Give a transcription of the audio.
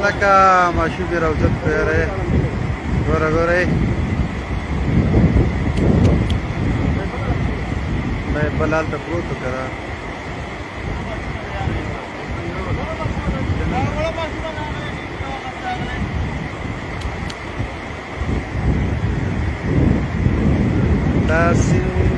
لکه معشوقې روضت پیری ګوره ګورئ دا یې بل هلته پروت و که نه دا سیند